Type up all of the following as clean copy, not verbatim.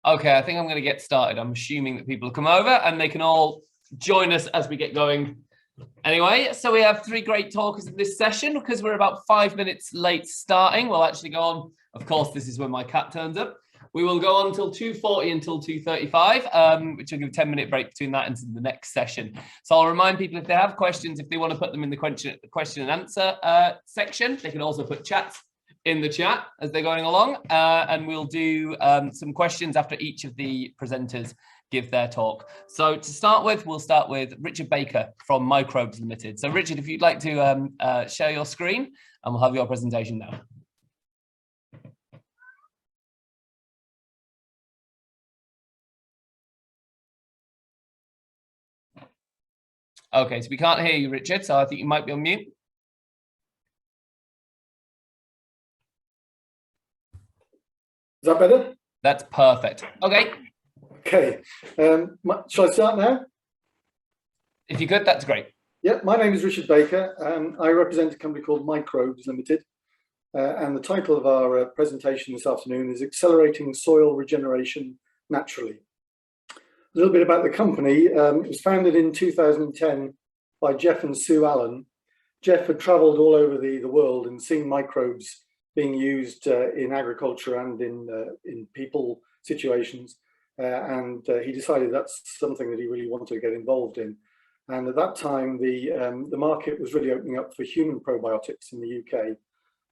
Okay, I think I'm going to get started. I'm assuming that people will come over and they can all join us as we get going. Anyway, so we have three great talkers in this session. Because we're about 5 minutes late starting, we'll actually go on. Of course, this is when my cat turns up. We will go on until 2:40 until 2:35, which will give a 10-minute break between that and the next session. So I'll remind people, if they have questions, if they want to put them in the question and answer section, they can also put chats in the chat as they're going along, and we'll do some questions after each of the presenters give their talk. So to start with, we'll start with Richard Baker from Microbz Ltd. So Richard, if you'd like to share your screen, and we'll have your presentation now. Okay, so we can't hear you, Richard, so I think you might be on mute. Is that better? That's perfect. Okay. Okay. Shall I start now? If you could, that's great. Yeah, my name is Richard Baker. I represent a company called Microbz Ltd. And the title of our presentation this afternoon is Accelerating Soil Regeneration Naturally. A little bit about the company. It was founded in 2010 by Jeff and Sue Allen. Jeff had travelled all over the world and seen microbes being used in agriculture and in people situations, and he decided that's something that he really wanted to get involved in. And at that time, the market was really opening up for human probiotics in the UK,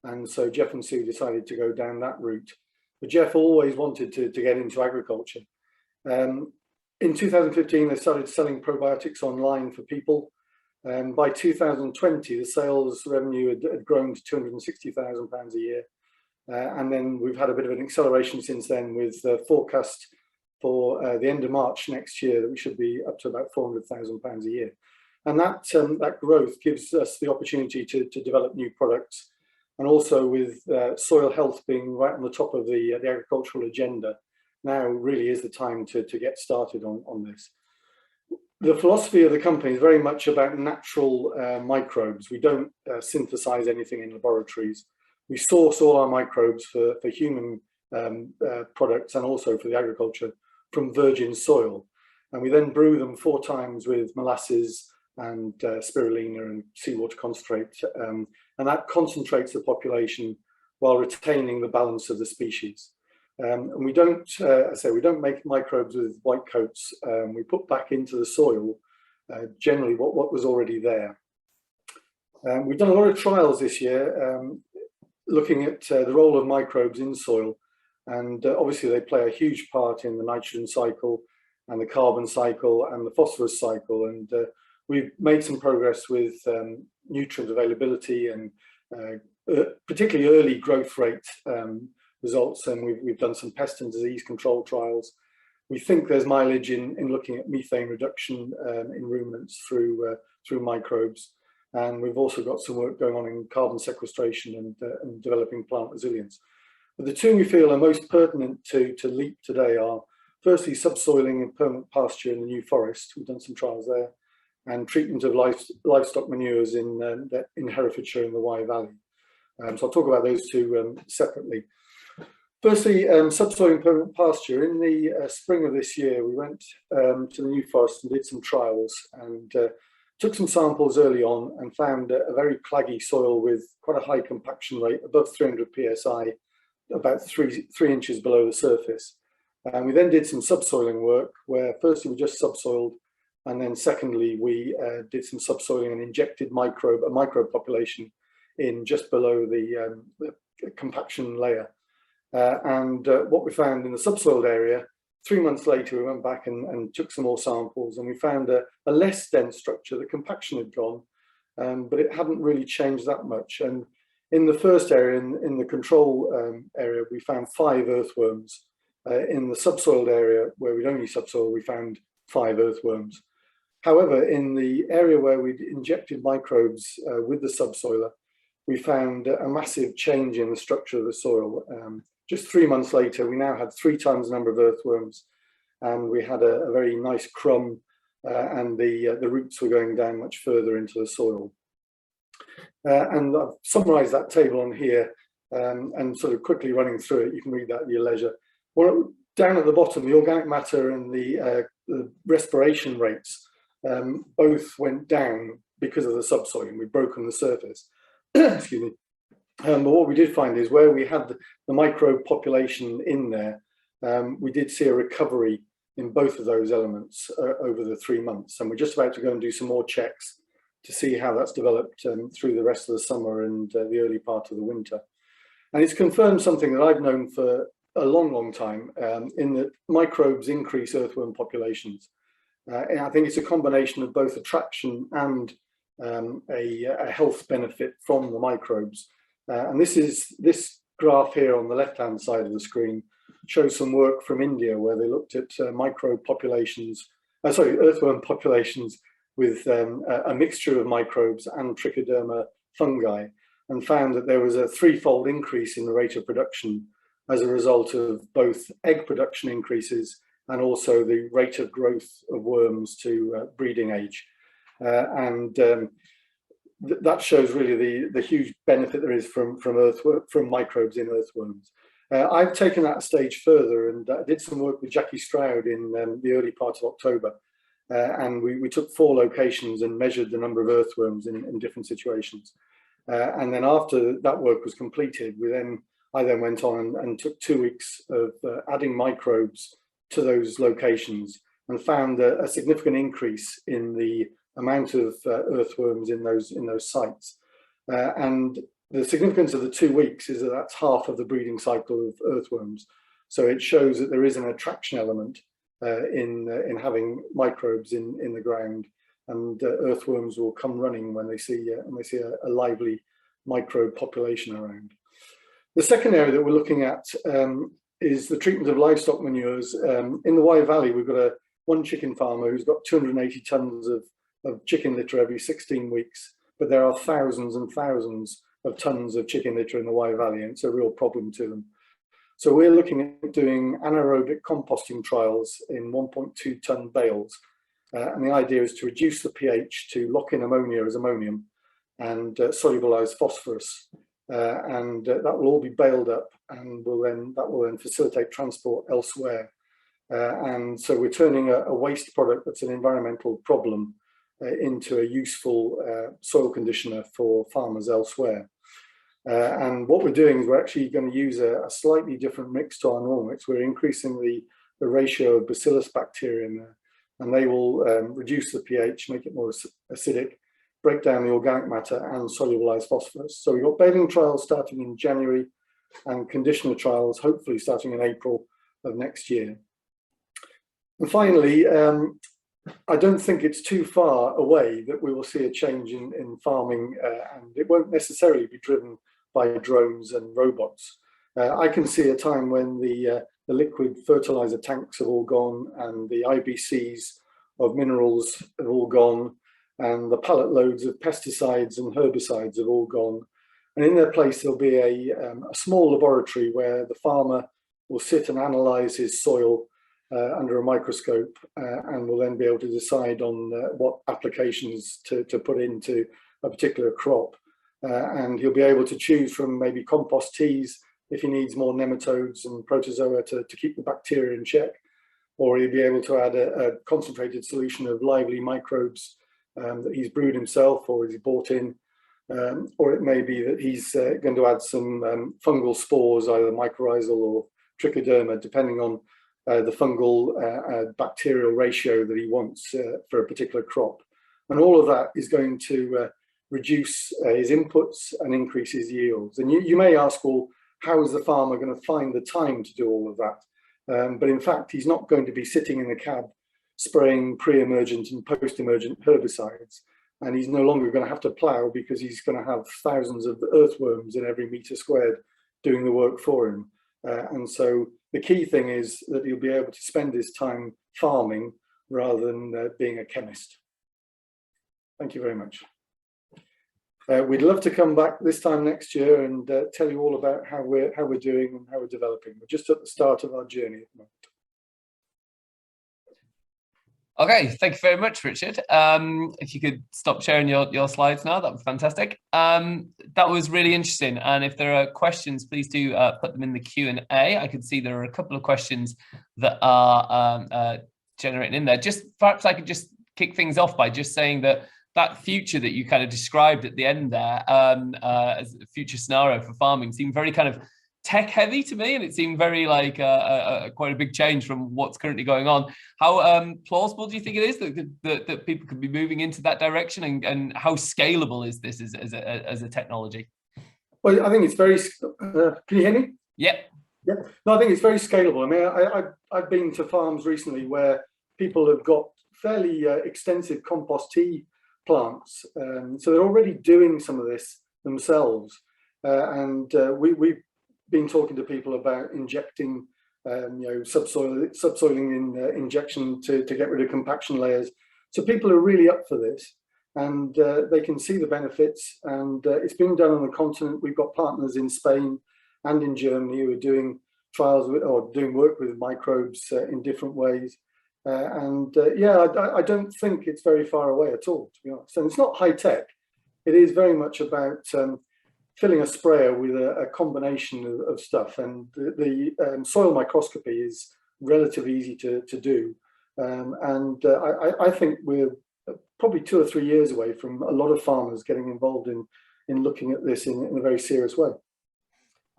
and so Jeff and Sue decided to go down that route. But Jeff always wanted to get into agriculture. In 2015, they started selling probiotics online for people. By 2020, the sales revenue had grown to £260,000 a year. And then we've had a bit of an acceleration since then, with the forecast for the end of March next year that we should be up to about £400,000 a year. And that growth gives us the opportunity to develop new products. And also with soil health being right on the top of the agricultural agenda, now really is the time to get started on this. The philosophy of the company is very much about natural microbes. We don't synthesize anything in laboratories. We source all our microbes for human products and also for the agriculture from virgin soil. And we then brew them 4 times with molasses and spirulina and seawater concentrate. And that concentrates the population while retaining the balance of the species. And we don't, we don't make microbes with white coats. We put back into the soil generally what was already there. We've done a lot of trials this year looking at the role of microbes in soil, and obviously they play a huge part in the nitrogen cycle and the carbon cycle and the phosphorus cycle. And we've made some progress with nutrient availability and particularly early growth rate results, and we've done some pest and disease control trials. We think there's mileage in looking at methane reduction in ruminants through microbes, and we've also got some work going on in carbon sequestration and developing plant resilience. But the two we feel are most pertinent to LEAP today are firstly subsoiling and permanent pasture in the New Forest. We've done some trials there, and treatment of livestock manures in Herefordshire and the Wye Valley. So I'll talk about those two separately. Firstly, subsoiling permanent pasture. In the spring of this year, we went to the New Forest and did some trials, and took some samples early on and found a very claggy soil with quite a high compaction rate, above 300 psi, about 3 inches below the surface. And we then did some subsoiling work, where firstly we just subsoiled, and then secondly we did some subsoiling and injected a microbe population in just below the compaction layer. What we found in the subsoiled area, 3 months later, we went back and took some more samples, and we found a less dense structure. The compaction had gone, but it hadn't really changed that much. And in the first area, in the control area, we found 5 earthworms. In the subsoiled area, where we'd only subsoil, we found 5 earthworms. However, in the area where we'd injected microbes with the subsoiler, we found a massive change in the structure of the soil. Just 3 months later, we now had 3 times the number of earthworms, and we had a very nice crumb, and the roots were going down much further into the soil. And I've summarised that table on here, and sort of quickly running through it. You can read that at your leisure. down at the bottom, the organic matter and the respiration rates both went down because of the subsoil, and we've broken the surface. Excuse me. But what we did find is where we had the microbe population in there, we did see a recovery in both of those elements over the 3 months. And we're just about to go and do some more checks to see how that's developed through the rest of the summer and the early part of the winter. And it's confirmed something that I've known for a long, long time, in that microbes increase earthworm populations. And I think it's a combination of both attraction and a health benefit from the microbes. And this graph here on the left-hand side of the screen shows some work from India where they looked at microbe populations, earthworm populations with a mixture of microbes and trichoderma fungi, and found that there was a threefold increase in the rate of production as a result of both egg production increases and also the rate of growth of worms to breeding age. That shows really the huge benefit there is from microbes in earthworms. I've taken that a stage further and did some work with Jackie Stroud in the early part of October. And we took 4 locations and measured the number of earthworms in different situations. And then after that work was completed, I then went on and took 2 weeks of adding microbes to those locations and found a significant increase in the amount of earthworms in those sites. And the significance of the 2 weeks is that that's half of the breeding cycle of earthworms. So it shows that there is an attraction element in having microbes in the ground, and earthworms will come running when they see a lively microbe population around. The second area that we're looking at is the treatment of livestock manures. In the Wye Valley, we've got one chicken farmer who's got 280 tons of chicken litter every 16 weeks, but there are thousands and thousands of tons of chicken litter in the Wye Valley, and it's a real problem to them. So we're looking at doing anaerobic composting trials in 1.2 ton bales. And the idea is to reduce the pH to lock in ammonia as ammonium and solubilize phosphorus. And that will all be baled up, and that will then facilitate transport elsewhere. And so we're turning a waste product that's an environmental problem into a useful soil conditioner for farmers elsewhere. And what we're doing is we're actually going to use a slightly different mix to our normal mix. We're increasing the ratio of bacillus bacteria in there, and they will reduce the pH, make it more acidic, break down the organic matter and solubilize phosphorus. So we've got baling trials starting in January and conditioner trials hopefully starting in April of next year. And finally, I don't think it's too far away that we will see a change in farming, and it won't necessarily be driven by drones and robots. I can see a time when the liquid fertilizer tanks have all gone, and the IBCs of minerals have all gone, and the pallet loads of pesticides and herbicides have all gone. And in their place, there'll be a small laboratory where the farmer will sit and analyze his soil under a microscope, and will then be able to decide on what applications to put into a particular crop. And he'll be able to choose from maybe compost teas if he needs more nematodes and protozoa to keep the bacteria in check, or he'll be able to add a concentrated solution of lively microbes that he's brewed himself or he's bought in, or it may be that he's going to add some fungal spores, either mycorrhizal or trichoderma, depending on the fungal bacterial ratio that he wants for a particular crop. And all of that is going to reduce his inputs and increase his yields. And you may ask, well, how is the farmer going to find the time to do all of that? But in fact, he's not going to be sitting in the cab spraying pre-emergent and post-emergent herbicides. And he's no longer going to have to plough because he's going to have thousands of earthworms in every metre squared doing the work for him. And so the key thing is that he'll be able to spend his time farming rather than being a chemist. Thank you very much. We'd love to come back this time next year and tell you all about how we're doing and how we're developing. We're just at the start of our journey at the moment. Okay, thank you very much, Richard. If you could stop sharing your slides now, that would be fantastic. That was really interesting. And if there are questions, please do put them in the Q&A. I can see there are a couple of questions that are generating in there. Just perhaps I could just kick things off by just saying that future that you kind of described at the end there as a future scenario for farming seemed very kind of tech heavy to me, and it seemed very like quite a big change from what's currently going on. How plausible do you think it is that people could be moving into that direction, and how scalable is this as a technology? Well, I think it's very. Can you hear me? Yeah. Yeah. No, I think it's very scalable. I mean, I've been to farms recently where people have got fairly extensive compost tea plants, so they're already doing some of this themselves, and we've been talking to people about injecting, subsoiling in injection to get rid of compaction layers. So people are really up for this, and they can see the benefits. And it's being done on the continent. We've got partners in Spain and in Germany who are doing trials or doing work with microbes in different ways. I don't think it's very far away at all, to be honest. And it's not high tech. It is very much about filling a sprayer with a combination of stuff, and the soil microscopy is relatively easy to do, I think we're probably 2 or 3 years away from a lot of farmers getting involved in looking at this in a very serious way.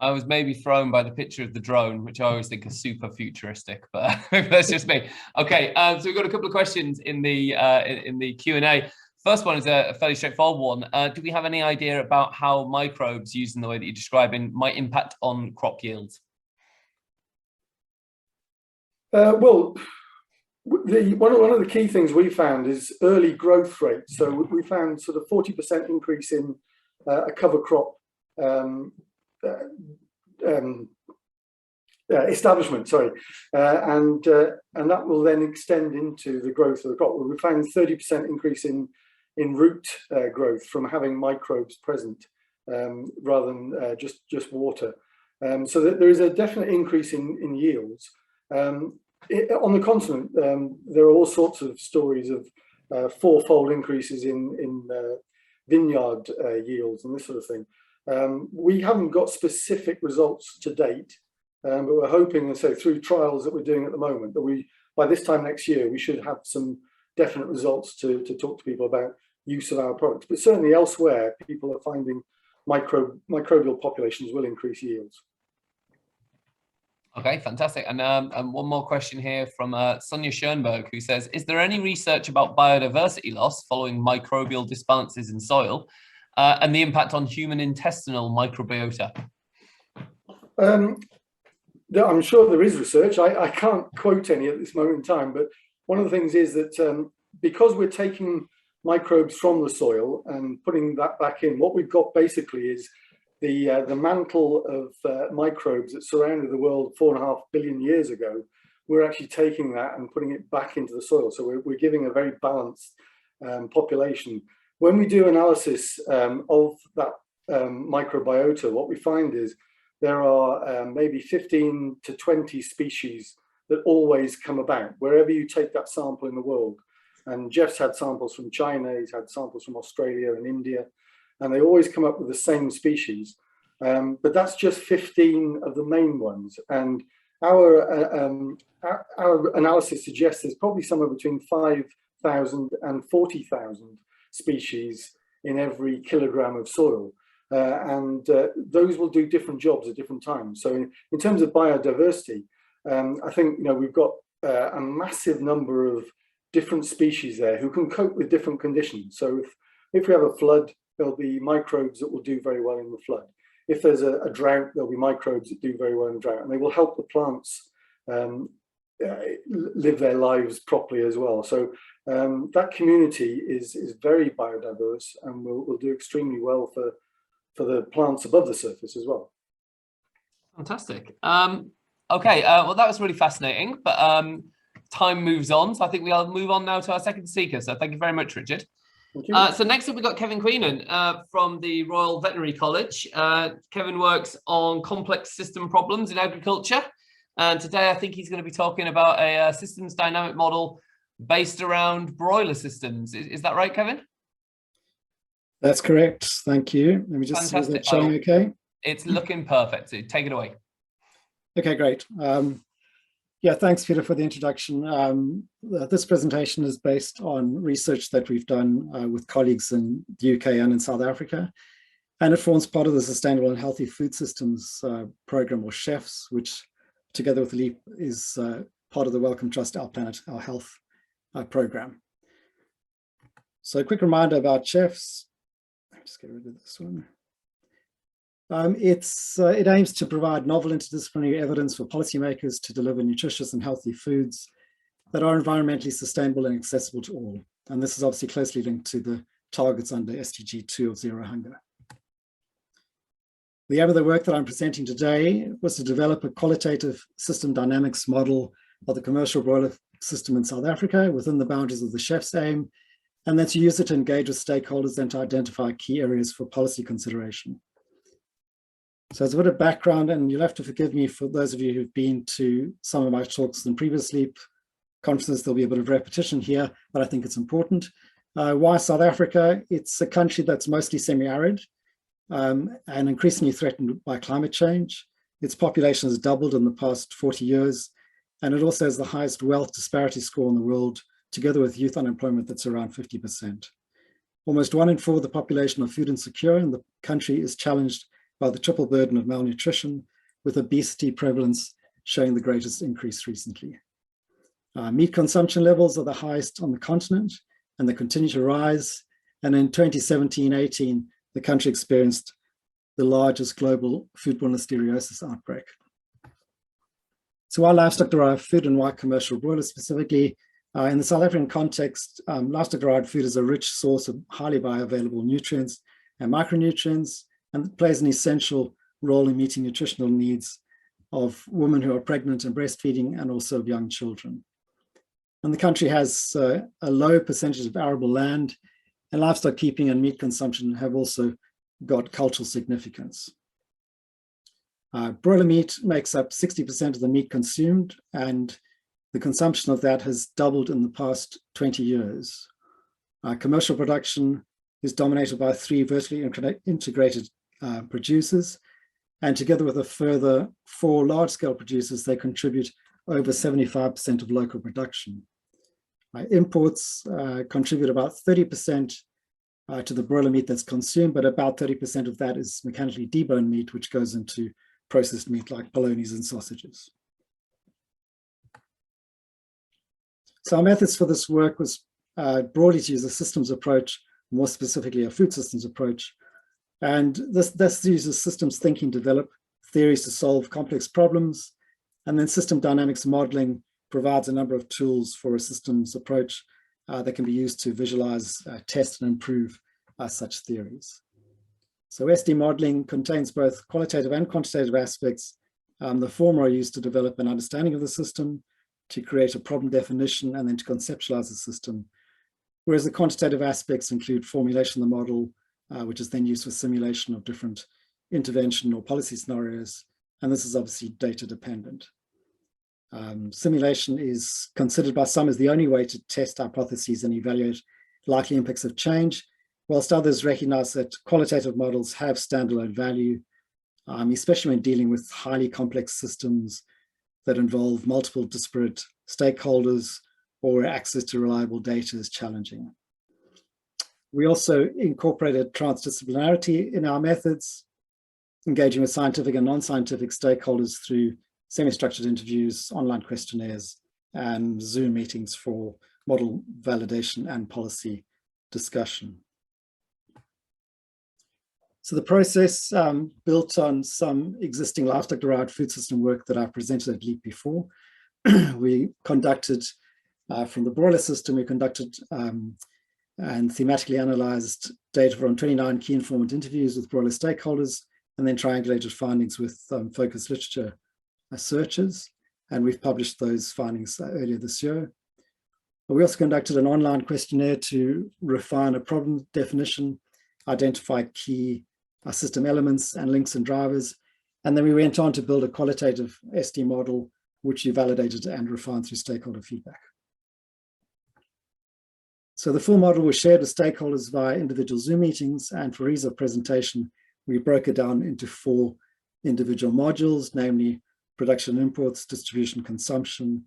I was maybe thrown by the picture of the drone, which I always think is super futuristic, but that's just me. Okay, so we've got a couple of questions in the Q&A. First one is a fairly straightforward one. Do we have any idea about how microbes, used in the way that you're describing, might impact on crop yields? Well, one of the key things we found is early growth rate. So we found sort of 40% increase in a cover crop establishment, and that will then extend into the growth of the crop. We found 30% increase in root growth from having microbes present rather than just water. So there is a definite increase in yields. On the continent, there are all sorts of stories of fourfold increases in vineyard yields and this sort of thing. We haven't got specific results to date, but we're hoping, and so through trials that we're doing at the moment, that by this time next year we should have some definite results to talk to people about use of our products. But certainly elsewhere, people are finding microbial populations will increase yields. Okay, fantastic. And one more question here from Sonia Schoenberg, who says, is there any research about biodiversity loss following microbial disbalances in soil and the impact on human intestinal microbiota? I'm sure there is research. I can't quote any at this moment in time, but one of the things is that because we're taking microbes from the soil and putting that back in, what we've got basically is the mantle of microbes that surrounded the world 4.5 billion years ago. We're actually taking that and putting it back into the soil. So we're giving a very balanced population. When we do analysis of that microbiota, what we find is there are maybe 15 to 20 species that always come about wherever you take that sample in the world. And Jeff's had samples from China, he's had samples from Australia and India, and they always come up with the same species. But that's just 15 of the main ones. And our analysis suggests there's probably somewhere between 5,000 and 40,000 species in every kilogram of soil. Those will do different jobs at different times. So in terms of biodiversity, I think we've got a massive number of different species there who can cope with different conditions. So if we have a flood, there'll be microbes that will do very well in the flood. If there's a drought, there'll be microbes that do very well in drought, and they will help the plants live their lives properly as well. So that community is very biodiverse and will do extremely well for the plants above the surface as well. Fantastic. Okay, well, that was really fascinating, but time moves on, so I think we'll move on now to our second speaker. So thank you very much, Richard. Thank you. So next up, we've got Kevin Queenan from the Royal Veterinary College. Kevin works on complex system problems in agriculture. And today, I think he's going to be talking about a systems dynamic model based around broiler systems. Is that right, Kevin? That's correct. Thank you. Let me just see if Fantastic. that's showing okay. It's looking perfect. So take it away. Okay, great. Yeah, thanks, Peter, for the introduction. This presentation is based on research that we've done with colleagues in the UK and in South Africa. And it forms part of the Sustainable and Healthy Food Systems Program, or CHEFS, which together with LEAP is part of the Wellcome Trust Our Planet, Our Health program. So a quick reminder about CHEFS. I'll just get rid of this one. It aims to provide novel interdisciplinary evidence for policymakers to deliver nutritious and healthy foods that are environmentally sustainable and accessible to all. And this is obviously closely linked to the targets under SDG 2 of Zero Hunger. The aim of the work that I'm presenting today was to develop a qualitative system dynamics model of the commercial broiler system in South Africa within the boundaries of the CHEF's aim, and then to use it to engage with stakeholders and to identify key areas for policy consideration. So as a bit of background, and you'll have to forgive me for those of you who've been to some of my talks in previous LEAP conferences, there'll be a bit of repetition here, but I think it's important. Why South Africa? It's a country that's mostly semi-arid and increasingly threatened by climate change. Its population has doubled in the past 40 years, and it also has the highest wealth disparity score in the world, together with youth unemployment that's around 50%. Almost 1 in 4 of the population are food insecure, and the country is challenged by the triple burden of malnutrition, with obesity prevalence showing the greatest increase recently. Meat consumption levels are the highest on the continent, and they continue to rise. And in 2017-18, the country experienced the largest global foodborne listeriosis outbreak. So why livestock-derived food, and why commercial broilers specifically? In the South African context, livestock-derived food is a rich source of highly bioavailable nutrients and micronutrients, and it plays an essential role in meeting nutritional needs of women who are pregnant and breastfeeding, and also of young children. And the country has a low percentage of arable land, and livestock keeping and meat consumption have also got cultural significance. Broiler meat makes up 60% of the meat consumed, and the consumption of that has doubled in the past 20 years. Commercial production is dominated by 3 vertically integrated producers, and together with a further 4 large-scale producers, they contribute over 75% of local production. Imports contribute about 30% to the broiler meat that's consumed, but about 30% of that is mechanically deboned meat, which goes into processed meat like bolognas and sausages. So our methods for this work was broadly to use a systems approach, more specifically a food systems approach. And this uses systems thinking to develop theories to solve complex problems. And then system dynamics modeling provides a number of tools for a systems approach that can be used to visualize, test, and improve such theories. So SD modeling contains both qualitative and quantitative aspects. The former are used to develop an understanding of the system, to create a problem definition, and then to conceptualize the system. Whereas the quantitative aspects include formulation of the model, which is then used for simulation of different intervention or policy scenarios. And this is obviously data dependent. Simulation is considered by some as the only way to test hypotheses and evaluate likely impacts of change, whilst others recognize that qualitative models have standalone value, especially when dealing with highly complex systems that involve multiple disparate stakeholders, or where access to reliable data is challenging. We also incorporated transdisciplinarity in our methods, engaging with scientific and non-scientific stakeholders through semi-structured interviews, online questionnaires, and Zoom meetings for model validation and policy discussion. So the process built on some existing livestock-derived food system work that I presented at LEAP before. We conducted, from the broiler system, we conducted and thematically analyzed data from 29 key informant interviews with broiler stakeholders, and then triangulated findings with focused literature searches. And we've published those findings earlier this year. But we also conducted an online questionnaire to refine a problem definition, identify key system elements and links and drivers. And then we went on to build a qualitative SD model, which we validated and refined through stakeholder feedback. So the full model was shared with stakeholders via individual Zoom meetings, and for ease of presentation, we broke it down into 4 individual modules, namely production and imports, distribution, consumption,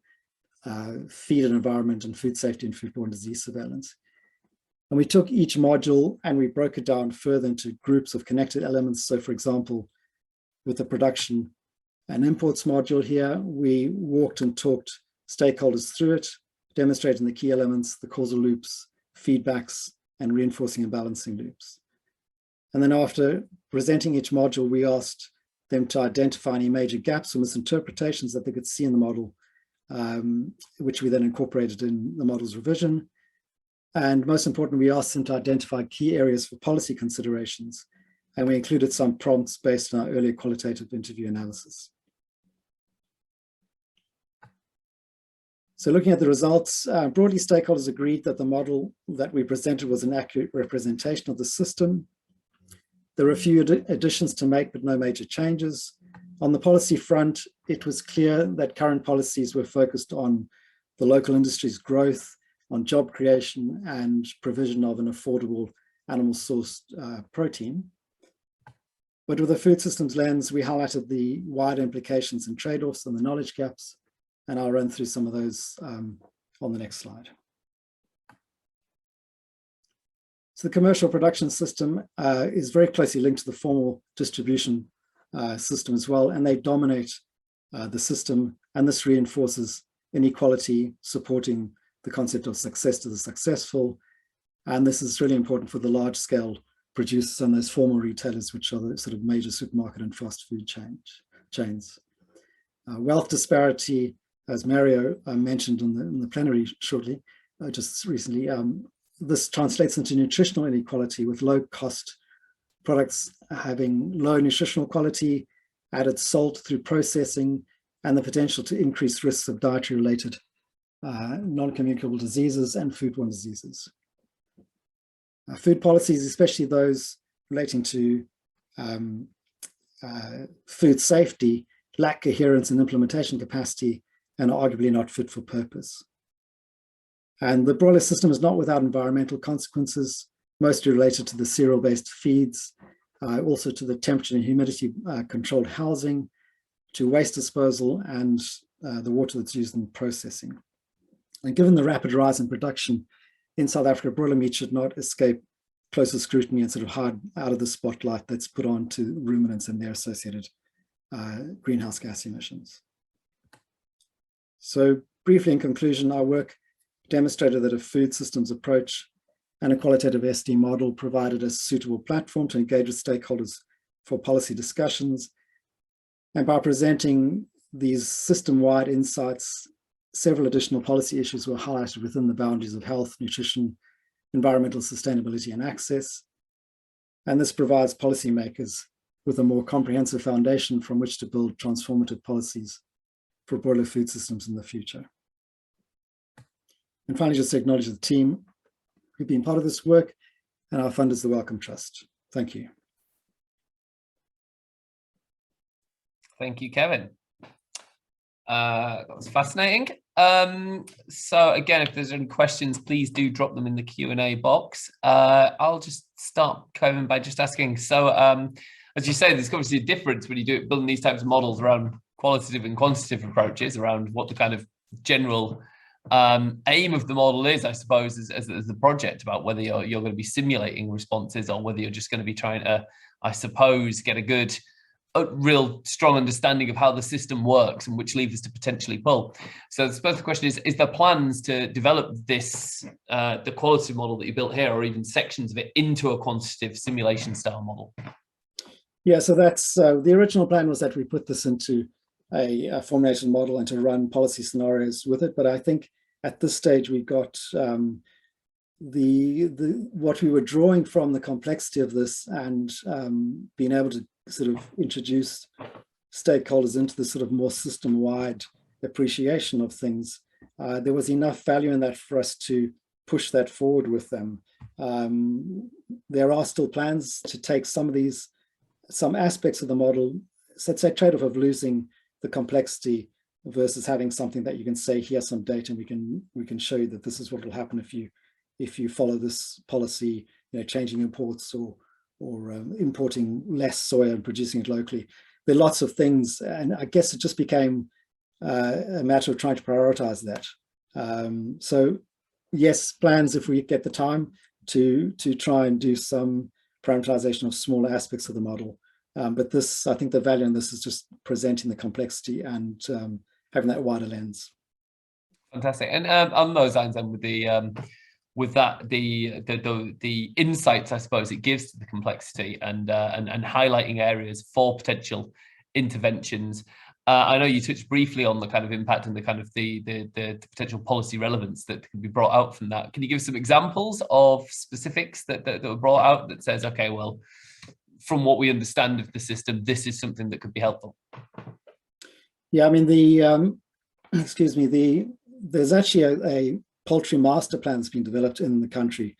feed and environment, and food safety and foodborne disease surveillance. And we took each module and we broke it down further into groups of connected elements. So for example, with the production and imports module here, we walked and talked stakeholders through it, demonstrating the key elements, the causal loops, feedbacks, and reinforcing and balancing loops. And then after presenting each module, we asked them to identify any major gaps or misinterpretations that they could see in the model, which we then incorporated in the model's revision. And most importantly, we asked them to identify key areas for policy considerations. And we included some prompts based on our earlier qualitative interview analysis. So looking at the results, broadly stakeholders agreed that the model that we presented was an accurate representation of the system. There were a few additions to make, but no major changes. On the policy front, it was clear that current policies were focused on the local industry's growth, on job creation and provision of an affordable animal-sourced protein. But with a food systems lens, we highlighted the wider implications and trade-offs and the knowledge gaps, and I'll run through some of those on the next slide. So the commercial production system is very closely linked to the formal distribution system as well, and they dominate the system, and this reinforces inequality, supporting the concept of success to the successful. And this is really important for the large-scale producers and those formal retailers, which are the sort of major supermarket and fast food chains. Wealth disparity, as Mario mentioned in the plenary shortly, just recently, this translates into nutritional inequality, with low-cost products having low nutritional quality, added salt through processing, and the potential to increase risks of dietary-related non-communicable diseases and foodborne diseases. Food policies, especially those relating to food safety, lack coherence and implementation capacity and are arguably not fit for purpose. And the broiler system is not without environmental consequences, mostly related to the cereal-based feeds, also to the temperature and humidity controlled housing, to waste disposal and the water that's used in processing. And given the rapid rise in production in South Africa, broiler meat should not escape closer scrutiny and sort of hide out of the spotlight that's put on to ruminants and their associated greenhouse gas emissions. So briefly in conclusion, our work demonstrated that a food systems approach and a qualitative SD model provided a suitable platform to engage with stakeholders for policy discussions. And by presenting these system-wide insights, several additional policy issues were highlighted within the boundaries of health, nutrition, environmental sustainability, and access. And this provides policymakers with a more comprehensive foundation from which to build transformative policies for broiler food systems in the future. And finally, just to acknowledge the team who've been part of this work and our funders, the Wellcome Trust. Thank you. Thank you, Kevin. That was fascinating. So again, if there's any questions, please do drop them in the Q&A box. I'll just start, Kevin, by just asking. So as you say, there's obviously a difference when you do building these types of models around qualitative and quantitative approaches, around what the kind of general aim of the model is, I suppose, as the project, about whether you're going to be simulating responses or whether you're just going to be trying to, I suppose, get a real strong understanding of how the system works and which levers to potentially pull. So I suppose the question is there plans to develop this, the qualitative model that you built here, or even sections of it, into a quantitative simulation style model? Yeah, so that's the original plan was that we put this into a formulation model and to run policy scenarios with it. But I think at this stage we got what we were drawing from the complexity of this and being able to sort of introduce stakeholders into the sort of more system-wide appreciation of things. There was enough value in that for us to push that forward with them. There are still plans to take some aspects of the model, so it's a trade-off of losing the complexity versus having something that you can say, here's some data, and we can show you that this is what will happen if you if you follow this policy, changing imports or importing less soya and producing it locally. There are lots of things, and I guess it just became a matter of trying to prioritize that. So yes, plans if we get the time to try and do some parameterization of smaller aspects of the model. But this, I think the value in this is just presenting the complexity and having that wider lens. Fantastic. And on those lines, then, with that, the insights, I suppose, it gives to the complexity and highlighting areas for potential interventions. I know you touched briefly on the kind of impact and the kind of the potential policy relevance that can be brought out from that. Can you give some examples of specifics that were brought out that says, okay, well, from what we understand of the system, this is something that could be helpful? Yeah, I mean, excuse me, there's actually a poultry master plan that's been developed in the country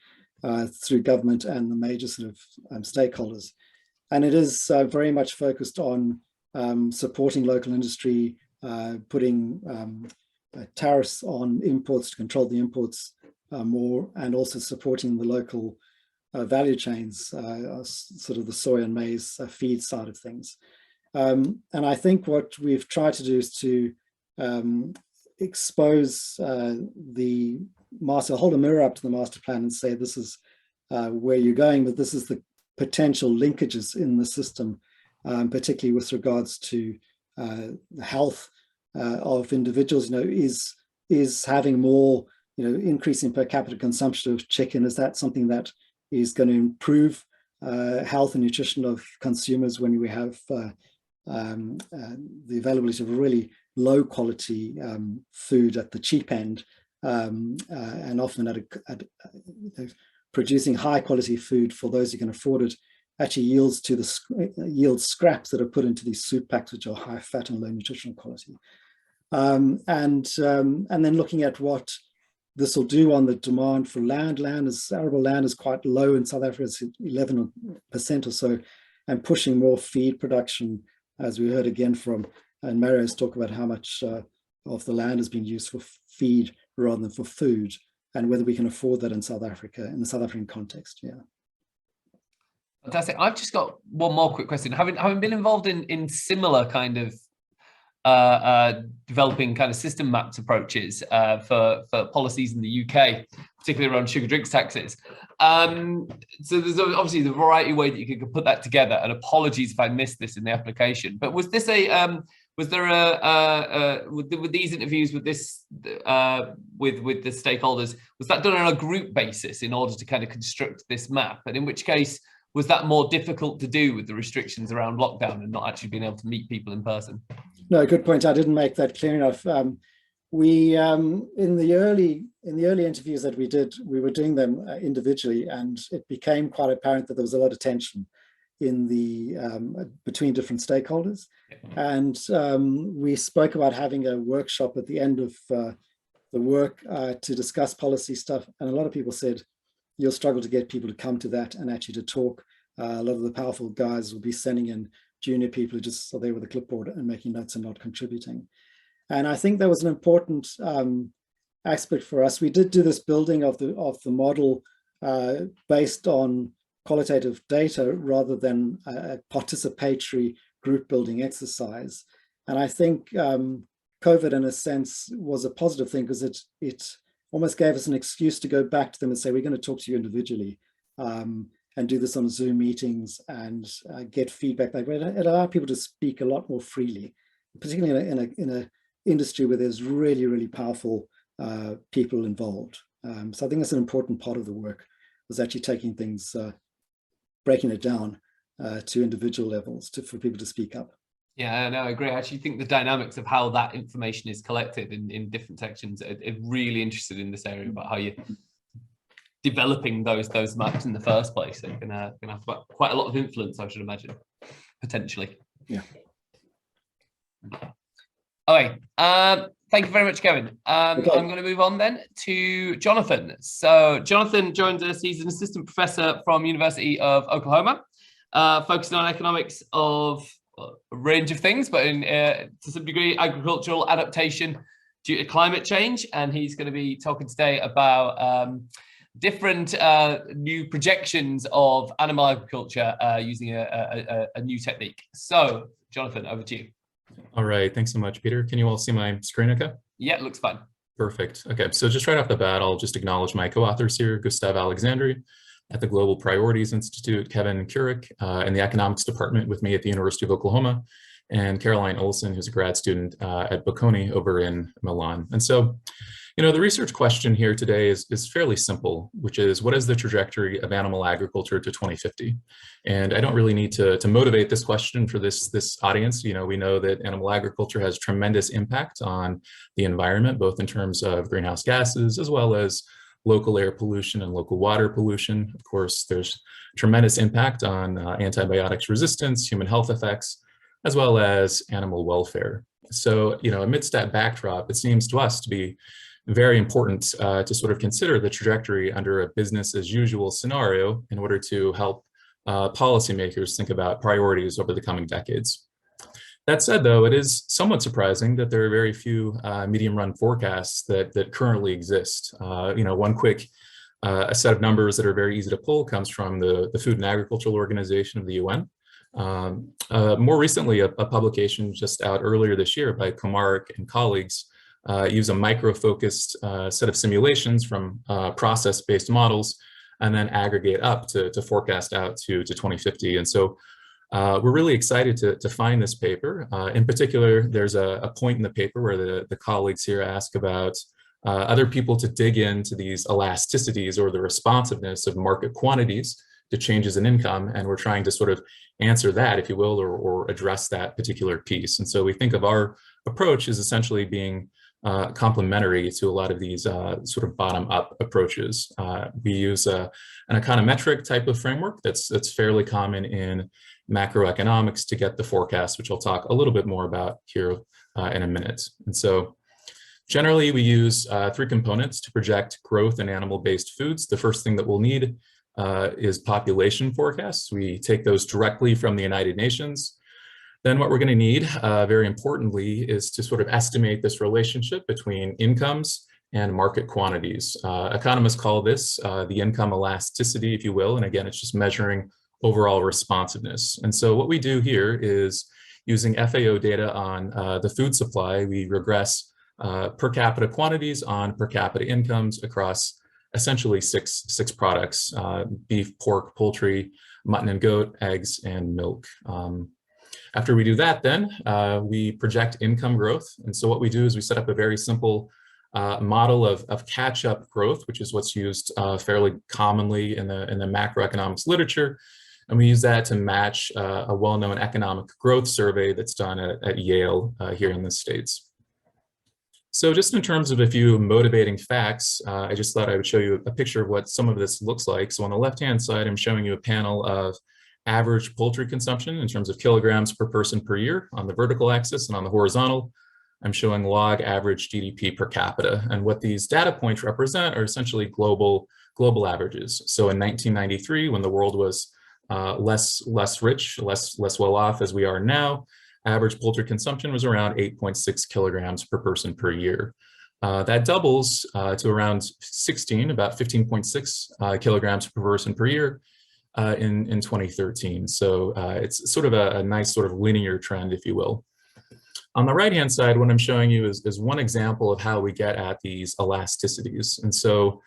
through government and the major sort of stakeholders. And it is very much focused on supporting local industry, putting tariffs on imports to control the imports more, and also supporting the local value chains, sort of the soy and maize feed side of things. And I think what we've tried to do is to expose the master, hold a mirror up to the master plan and say, this is where you're going, but this is the potential linkages in the system, particularly with regards to the health of individuals. Is having more, increasing per capita consumption of chicken, is that something that is going to improve health and nutrition of consumers when we have the availability of really low quality food at the cheap end, and often at producing high quality food for those who can afford it actually yields scraps that are put into these soup packs, which are high fat and low nutritional quality. And then looking at what this will do on the demand for land. Arable land is quite low in South Africa, it's 11% or so, and pushing more feed production, as we heard again from, and Mario's talk about how much of the land has been used for feed rather than for food, and whether we can afford that in South Africa, in the South African context. Yeah. Fantastic. I've just got one more quick question. Having been involved in similar kind of developing kind of system mapped approaches for policies in the UK, particularly around sugar drinks taxes. So there's obviously the variety of way that you could put that together, and apologies if I missed this in the application, but was this with these interviews with this with the stakeholders, was that done on a group basis in order to kind of construct this map? And in which case, was that more difficult to do with the restrictions around lockdown and not actually being able to meet people in person? No, good point. I didn't make that clear enough. We in the early interviews that we did, we were doing them individually, and it became quite apparent that there was a lot of tension in the between different stakeholders. And we spoke about having a workshop at the end of the work to discuss policy stuff, and a lot of people said you'll struggle to get people to come to that and actually to talk. A lot of the powerful guys will be sending in junior people who just are there with a clipboard and making notes and not contributing. And I think that was an important aspect for us. We did do this building of the model based on qualitative data rather than a participatory group building exercise. And I think COVID, in a sense, was a positive thing, because it almost gave us an excuse to go back to them and say, we're going to talk to you individually, and do this on Zoom meetings and get feedback. It allowed people to speak a lot more freely, particularly in a industry where there's really, really powerful people involved. So I think that's an important part of the work, was actually taking things, breaking it down to individual levels for people to speak up. Yeah, no, I agree. I actually think the dynamics of how that information is collected in different sections are really interested in this area about how you're developing those maps in the first place. So you're gonna have quite a lot of influence, I should imagine, potentially. Yeah. Okay. Thank you very much, Kevin. Okay. I'm going to move on then to Jonathan. So Jonathan joins us. He's an assistant professor from University of Oklahoma, focusing on economics of a range of things, but to some degree, agricultural adaptation due to climate change. And he's going to be talking today about different new projections of animal agriculture using a new technique. So, Jonathan, over to you. All right, thanks so much, Peter. Can you all see my screen okay? Yeah, it looks fine. Perfect. Okay, so just right off the bat, I'll just acknowledge my co-authors here, Gustav Alexandri at the Global Priorities Institute, Kevin Kurik in the Economics Department with me at the University of Oklahoma, and Caroline Olson, who's a grad student at Bocconi over in Milan. And so, you know, the research question here today is fairly simple, which is, what is the trajectory of animal agriculture to 2050? And I don't really need to motivate this question for this audience. You know, we know that animal agriculture has tremendous impact on the environment, both in terms of greenhouse gases, as well as local air pollution and local water pollution. Of course, there's tremendous impact on antibiotics resistance, human health effects, as well as animal welfare. So, you know, amidst that backdrop, it seems to us to be very important to sort of consider the trajectory under a business as usual scenario in order to help policymakers think about priorities over the coming decades. That said, though, it is somewhat surprising that there are very few medium-run forecasts that currently exist. You know, one quick a set of numbers that are very easy to pull comes from the Food and Agricultural Organization of the UN. More recently, a publication just out earlier this year by Komarek and colleagues use a micro-focused set of simulations from process-based models and then aggregate up to forecast out to 2050. And so we're really excited to find this paper. In particular, there's a point in the paper where the colleagues here ask about other people to dig into these elasticities or the responsiveness of market quantities to changes in income. And we're trying to sort of answer that, if you will, or address that particular piece. And so we think of our approach as essentially being complementary to a lot of these sort of bottom-up approaches. We use an econometric type of framework that's fairly common in macroeconomics to get the forecast, which I'll talk a little bit more about here in a minute. And so generally, we use three components to project growth in animal-based foods. The first thing that we'll need is population forecasts. We take those directly from the United Nations. Then what we're going to need, very importantly, is to sort of estimate this relationship between incomes and market quantities. Economists call this the income elasticity, if you will. And again, it's just measuring overall responsiveness. And so what we do here is using FAO data on the food supply, we regress per capita quantities on per capita incomes across essentially six products: beef, pork, poultry, mutton and goat, eggs, and milk. After we do that, then we project income growth. And so what we do is we set up a very simple model of catch-up growth, which is what's used fairly commonly in the macroeconomics literature. And we use that to match a well-known economic growth survey that's done at Yale here in the States. So just in terms of a few motivating facts, I just thought I would show you a picture of what some of this looks like. So on the left-hand side, I'm showing you a panel of average poultry consumption in terms of kilograms per person per year on the vertical axis, and on the horizontal, I'm showing log average GDP per capita. And what these data points represent are essentially global averages. So in 1993, when the world was less rich, less well off as we are now, average poultry consumption was around 8.6 kilograms per person per year. That doubles to around 16, about 15.6 kilograms per person per year in 2013. So it's sort of a nice sort of linear trend, if you will. On the right-hand side, what I'm showing you is one example of how we get at these elasticities. And so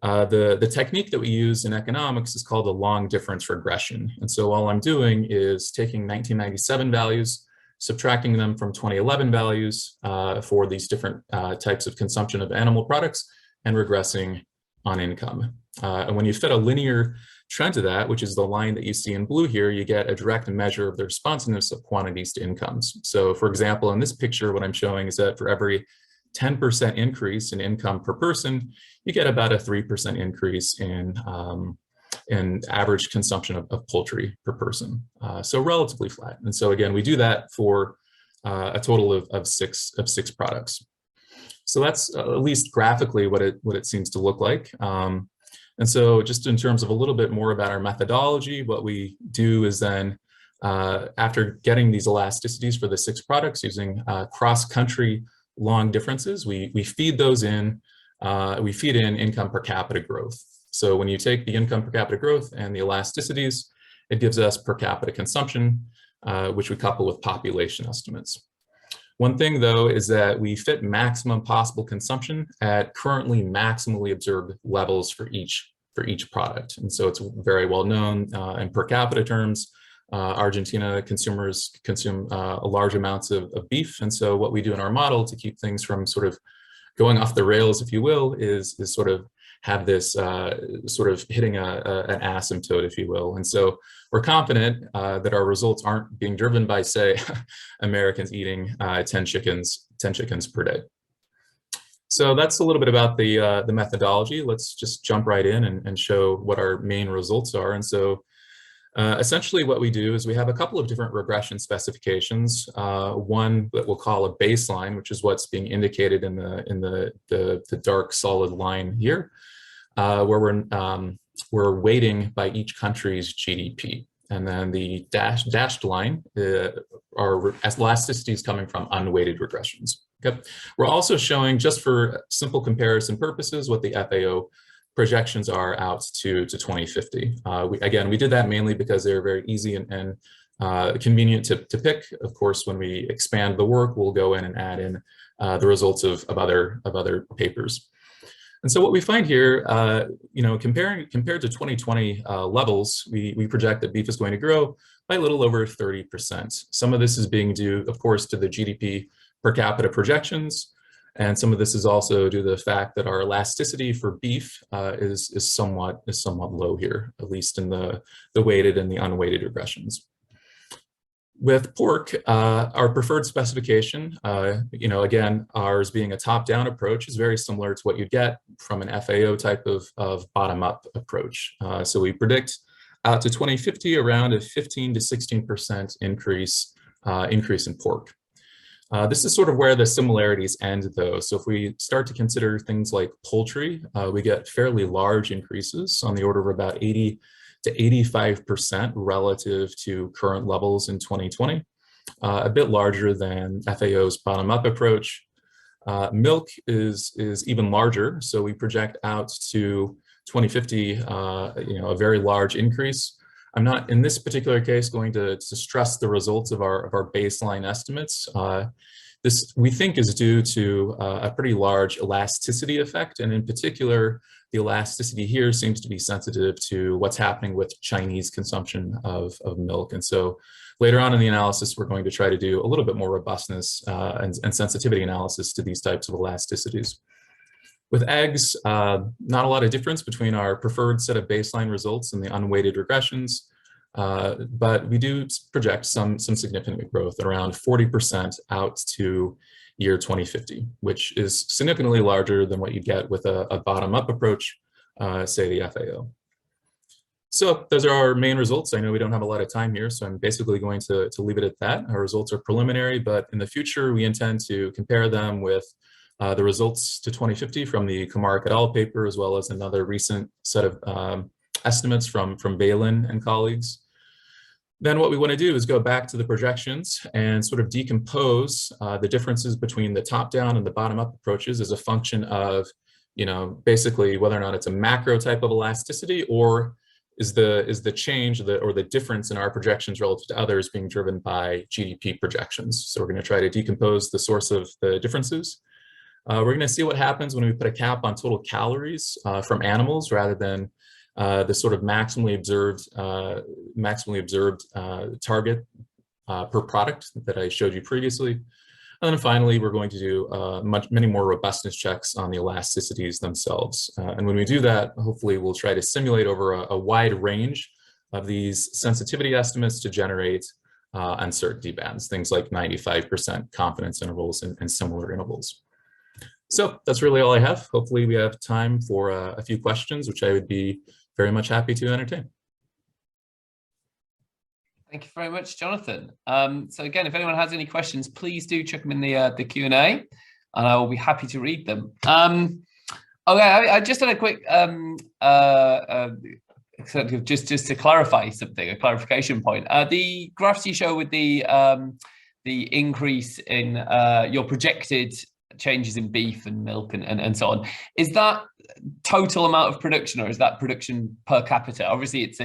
the technique that we use in economics is called a long difference regression. And so all I'm doing is taking 1997 values, subtracting them from 2011 values for these different types of consumption of animal products, and regressing on income. And when you fit a linear trend to that, which is the line that you see in blue here, you get a direct measure of the responsiveness of quantities to incomes. So for example, in this picture, what I'm showing is that for every 10% increase in income per person, you get about a 3% increase in average consumption of poultry per person. So relatively flat. And so again, we do that for a total of six products. So that's at least graphically what it seems to look like. And so just in terms of a little bit more about our methodology, what we do is then, after getting these elasticities for the 6 products using cross-country long differences, we feed those in, we feed in income per capita growth. So when you take the income per capita growth and the elasticities, it gives us per capita consumption, which we couple with population estimates. One thing, though, is that we fit maximum possible consumption at currently maximally observed levels for each product. And so it's very well known in per capita terms. Argentina consumers consume large amounts of beef. And so what we do in our model to keep things from sort of going off the rails, if you will, is sort of have this sort of hitting an asymptote, if you will. And so we're confident that our results aren't being driven by, say, Americans eating 10 chickens per day. So that's a little bit about the methodology. Let's just jump right in and show what our main results are. And so essentially what we do is we have a couple of different regression specifications. One that we'll call a baseline, which is what's being indicated in the dark solid line here, where we're weighting by each country's GDP. And then the dashed line are elasticities coming from unweighted regressions. Okay. We're also showing, just for simple comparison purposes, what the FAO projections are out to 2050. Again, we did that mainly because they're very easy and convenient to pick. Of course, when we expand the work, we'll go in and add in the results of other papers. And so what we find here, compared to 2020 levels, we project that beef is going to grow by a little over 30%. Some of this is being due, of course, to the GDP per capita projections. And some of this is also due to the fact that our elasticity for beef is somewhat low here, at least in the weighted and the unweighted regressions. With pork, our preferred specification, again, ours being a top-down approach, is very similar to what you'd get from an FAO type of bottom-up approach. So we predict out to 2050 around a 15 to 16% increase in pork. This is sort of where the similarities end, though. So if we start to consider things like poultry, we get fairly large increases on the order of about 80 to 85% relative to current levels in 2020, a bit larger than FAO's bottom-up approach. Milk is even larger, so we project out to 2050, a very large increase. I'm not, in this particular case, going to stress the results of our baseline estimates. This, we think, is due to a pretty large elasticity effect, and in particular, the elasticity here seems to be sensitive to what's happening with Chinese consumption of milk. And so later on in the analysis, we're going to try to do a little bit more robustness and sensitivity analysis to these types of elasticities. With eggs, not a lot of difference between our preferred set of baseline results and the unweighted regressions, but we do project some significant growth, around 40% out to year 2050, which is significantly larger than what you get with a bottom-up approach, say the FAO. So those are our main results. I know we don't have a lot of time here, so I'm basically going to leave it at that. Our results are preliminary, but in the future, we intend to compare them with the results to 2050 from the Kumar et al. Paper, as well as another recent set of estimates from Balin and colleagues. Then what we want to do is go back to the projections and sort of decompose the differences between the top-down and the bottom-up approaches as a function of, basically whether or not it's a macro type of elasticity, or is the change or the difference in our projections relative to others being driven by GDP projections. So we're going to try to decompose the source of the differences. We're going to see what happens when we put a cap on total calories from animals rather than the sort of maximally observed target per product that I showed you previously. And then finally, we're going to do many more robustness checks on the elasticities themselves. And when we do that, hopefully we'll try to simulate over a wide range of these sensitivity estimates to generate uncertainty bands, things like 95% confidence intervals and similar intervals. So that's really all I have. Hopefully we have time for a few questions, which I would be very much happy to entertain. Thank you very much, Jonathan. So again, if anyone has any questions, please do chuck them in the Q&A, and I will be happy to read them. Okay, I just had a quick just to clarify something, a clarification point. The graphs you show with the increase in your projected changes in beef and milk and so on. Is that total amount of production, or is that production per capita? Obviously, it's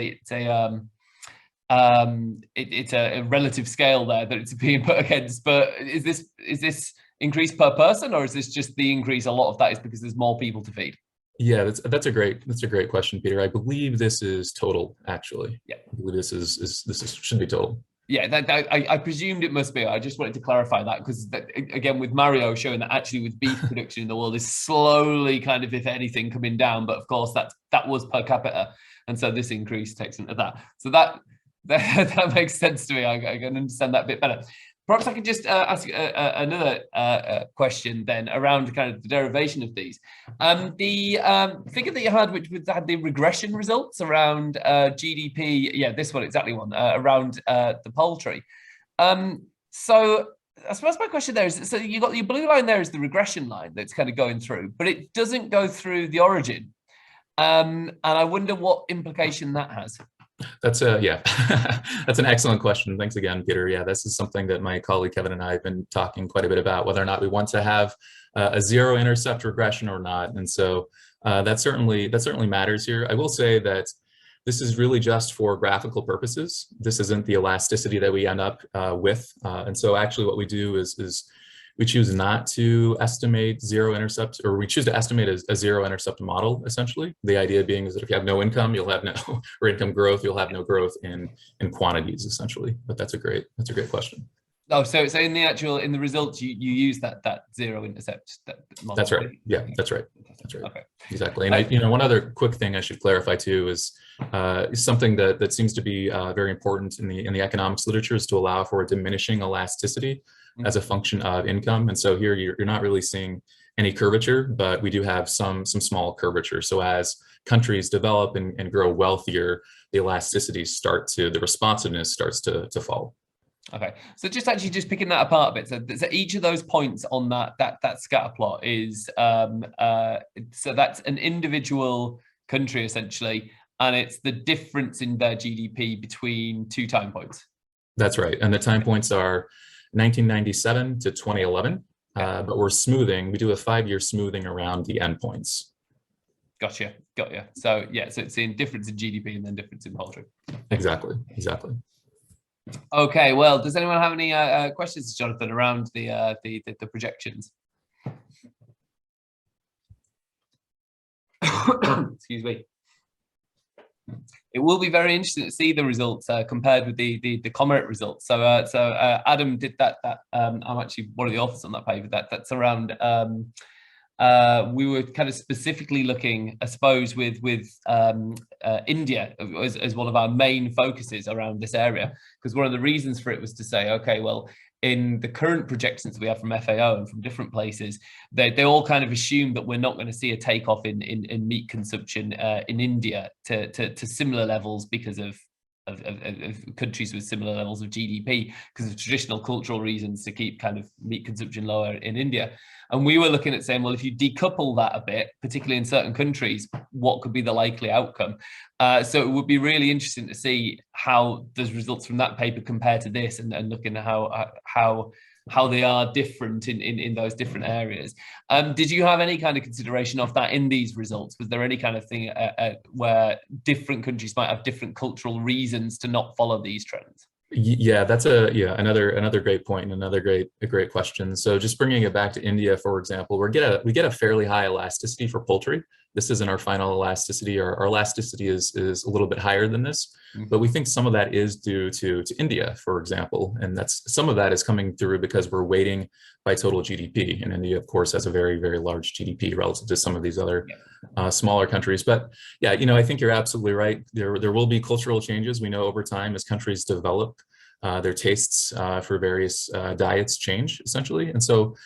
a relative scale there that it's being put against. But is this increase per person, or is this just the increase? A lot of that is because there's more people to feed. Yeah, that's a great question, Peter. I believe this is total, actually. Yeah, I believe this should be total. Yeah, I presumed it must be. I just wanted to clarify that, because again, with Mario showing that actually with beef production in the world is slowly kind of, if anything, coming down. But of course, that was per capita, and so this increase takes into that. So that makes sense to me. I can understand that a bit better. Perhaps I could just ask another question then around kind of the derivation of these. The figure that you had, which had the regression results around GDP, yeah, this one, exactly one, around the poultry. So I suppose my question there is, so you got your blue line there is the regression line that's kind of going through, but it doesn't go through the origin. And I wonder what implication that has. That's that's an excellent question. Thanks again, Peter. Yeah, this is something that my colleague Kevin and I have been talking quite a bit about, whether or not we want to have a zero intercept regression or not. And so that certainly matters here. I will say that this is really just for graphical purposes. This isn't the elasticity that we end up with. And so actually what we do is we choose not to estimate zero intercept, or we choose to estimate a zero intercept model, essentially. The idea being is that if you have no income, you'll have no, or income growth, you'll have no growth in quantities, essentially. But that's a great question. Oh, so in the results, you use that zero intercept model. That's right. Yeah, that's right. That's right. Okay. Exactly. And one other quick thing I should clarify too is something that seems to be very important in the economics literature is to allow for a diminishing elasticity as a function of income. And so here you're not really seeing any curvature, but we do have some small curvature. So as countries develop and grow wealthier, the the responsiveness starts to fall. Okay, so just picking that apart a bit. So each of those points on that scatter plot is so that's an individual country essentially, and it's the difference in their GDP between 2 time points. That's right, and the time points are 1997 to 2011, but we're smoothing. We do a 5-year smoothing around the endpoints. Gotcha, got you. So yeah, so it's in difference in GDP and then difference in poultry. Exactly. Okay, well, does anyone have any questions, Jonathan, around the projections? Excuse me. It will be very interesting to see the results compared with the Comet results. So Adam did that. I'm actually one of the authors on that paper. That's around. We were kind of specifically looking, I suppose, with India as one of our main focuses around this area, because one of the reasons for it was to say, okay, well, in the current projections we have from FAO and from different places, they all kind of assume that we're not going to see a takeoff in meat consumption in India to similar levels because of countries with similar levels of GDP, because of traditional cultural reasons to keep kind of meat consumption lower in India. And we were looking at saying, well, if you decouple that a bit, particularly in certain countries, what could be the likely outcome? So it would be really interesting to see how those results from that paper compare to this, and looking at how they are different in those different areas. Did you have any kind of consideration of that in these results? Was there any kind of thing where different countries might have different cultural reasons to not follow these trends? Yeah, that's another great point and a great question. So just bringing it back to India, for example, we get a fairly high elasticity for poultry. This isn't our final elasticity. Our elasticity is a little bit higher than this, but we think some of that is due to India, for example, and some of that is coming through because we're weighting by total GDP, and India, of course, has a very, very large GDP relative to some of these other smaller countries. But yeah, I think you're absolutely right. There will be cultural changes. We know over time as countries develop, their tastes for various diets change, essentially. And so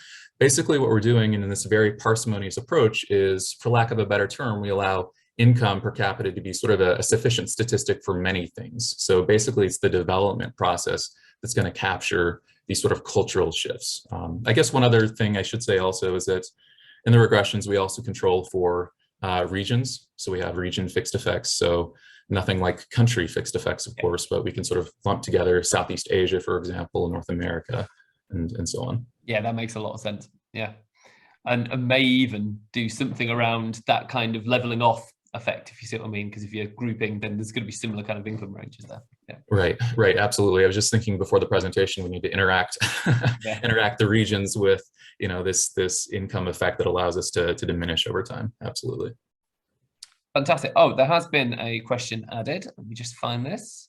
basically what we're doing in this very parsimonious approach is, for lack of a better term, we allow income per capita to be sort of a sufficient statistic for many things. So basically it's the development process that's going to capture these sort of cultural shifts. I guess one other thing I should say also is that in the regressions, we also control for regions. So we have region fixed effects. So nothing like country fixed effects, of course, but we can sort of lump together Southeast Asia, for example, North America, and so on. Yeah, that makes a lot of sense. Yeah. and may even do something around that kind of leveling off effect, if you see what I mean, because if you're grouping, then there's going to be similar kind of income ranges there. Yeah. Right, absolutely. I was just thinking before the presentation, we need to interact interact the regions with, you know, this income effect that allows us to diminish over time. Absolutely. Fantastic. Oh, there has been a question added. Let me just find this.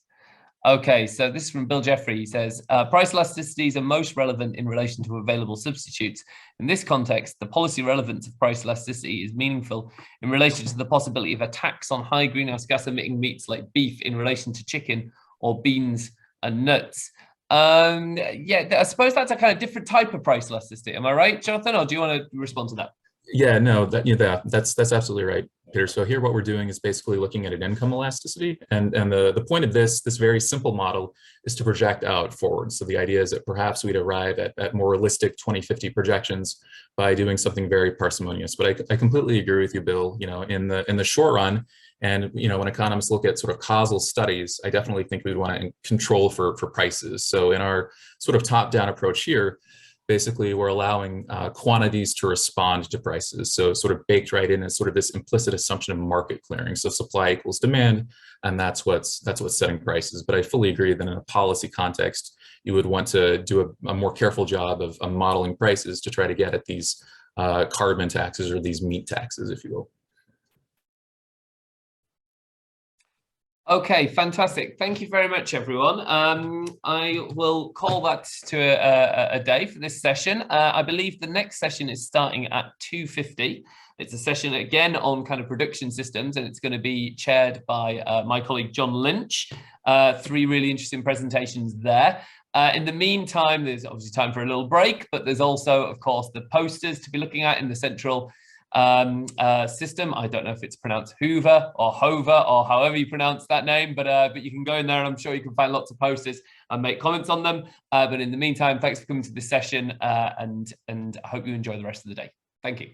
Okay, so this is from Bill Jeffrey. He says, price elasticities are most relevant in relation to available substitutes. In this context, the policy relevance of price elasticity is meaningful in relation to the possibility of a tax on high greenhouse gas emitting meats like beef in relation to chicken or beans and nuts. Yeah, I suppose that's a kind of different type of price elasticity. Am I right, Jonathan, or do you want to respond to that? Yeah, no, that's absolutely right, Peter. So here what we're doing is basically looking at an income elasticity. And the point of this very simple model is to project out forward. So the idea is that perhaps we'd arrive at more realistic 2050 projections by doing something very parsimonious. But I completely agree with you, Bill. You know, in the short run, and you know, when economists look at sort of causal studies, I definitely think we'd want to control for prices. So in our sort of top-down approach here, basically, we're allowing quantities to respond to prices. So sort of baked right in is sort of this implicit assumption of market clearing. So supply equals demand, and that's what's setting prices. But I fully agree that in a policy context, you would want to do a more careful job of modeling prices to try to get at these carbon taxes or these meat taxes, if you will. Okay, fantastic. Thank you very much, everyone. I will call that to a day for this session. I believe the next session is starting at 2:50. It's a session again on kind of production systems, and it's going to be chaired by my colleague John Lynch. 3 really interesting presentations there. In the meantime, there's obviously time for a little break, but there's also, of course, the posters to be looking at in the central system. I don't know if it's pronounced Hoover or Hover or however you pronounce that name, but you can go in there and I'm sure you can find lots of posters and make comments on them. But in the meantime, thanks for coming to this session and I hope you enjoy the rest of the day. Thank you.